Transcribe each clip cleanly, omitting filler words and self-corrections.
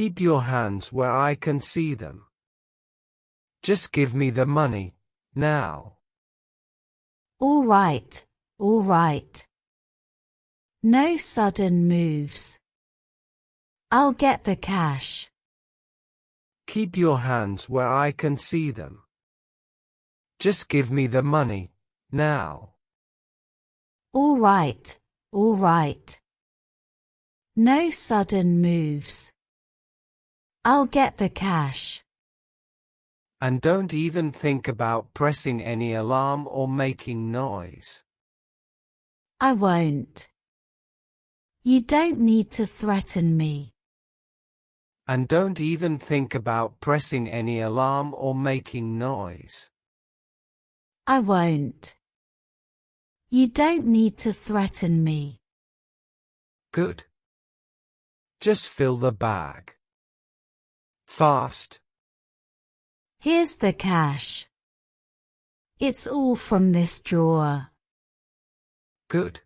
Keep your hands where I can see them. Just give me the money, now. All right, all right. No sudden moves. I'll get the cash. Keep your hands where I can see them. Just give me the money, now. All right, all right. No sudden moves. I'll get the cash. And don't even think about pressing any alarm or making noise. I won't. You don't need to threaten me. And don't even think about pressing any alarm or making noise. I won't. You don't need to threaten me. Good. Just fill the bag. Fast. Here's the cash. It's all from this drawer. Good.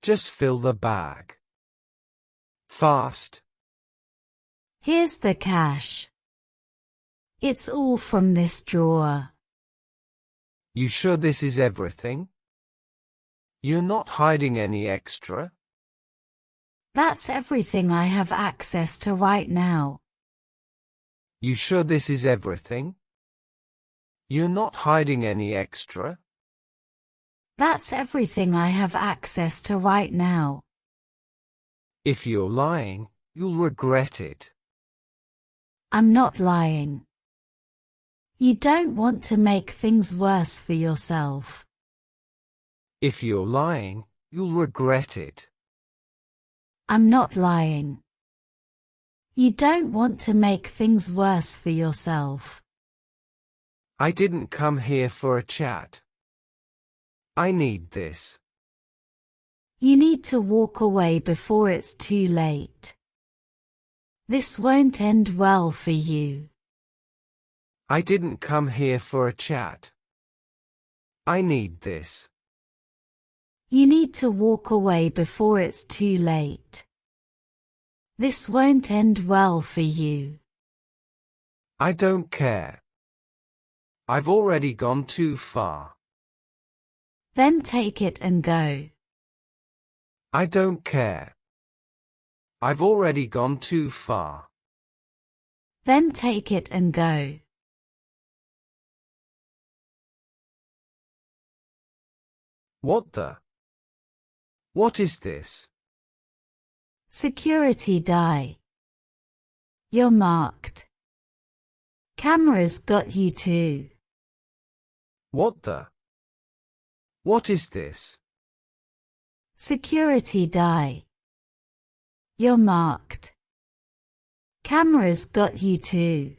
Just fill the bag. Fast. Here's the cash. It's all from this drawer. You sure this is everything? You're not hiding any extra? That's everything I have access to right now. You sure this is everything? You're not hiding any extra? That's everything I have access to right now. If you're lying, you'll regret it. I'm not lying. You don't want to make things worse for yourself. If you're lying, you'll regret it. I'm not lying. You don't want to make things worse for yourself. I didn't come here for a chat. I need this. You need to walk away before it's too late. This won't end well for you. I didn't come here for a chat. I need this. You need to walk away before it's too late. This won't end well for you. I don't care. I've already gone too far. Then take it and go. I don't care. I've already gone too far. Then take it and go. What the? What is this? Security die. You're marked. Cameras got you too. What the? What is this? Security die. You're marked. Cameras got you too.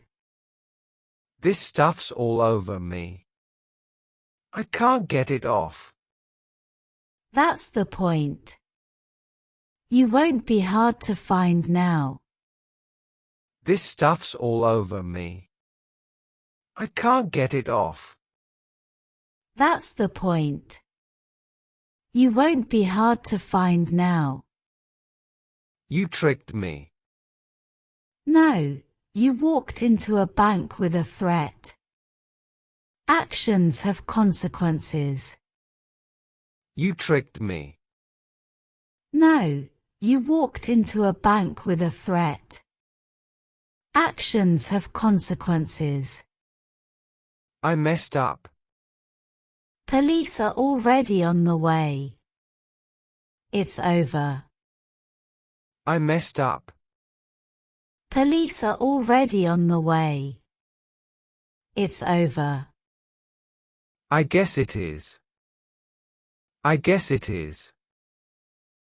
This stuff's all over me. I can't get it off. That's the point. You won't be hard to find now. This stuff's all over me. I can't get it off. That's the point. You won't be hard to find now. You tricked me. No, you walked into a bank with a threat. Actions have consequences. You tricked me. No, you walked into a bank with a threat. Actions have consequences. I messed up. Police are already on the way. It's over. I messed up. Police are already on the way. It's over. I guess it is. I guess it is.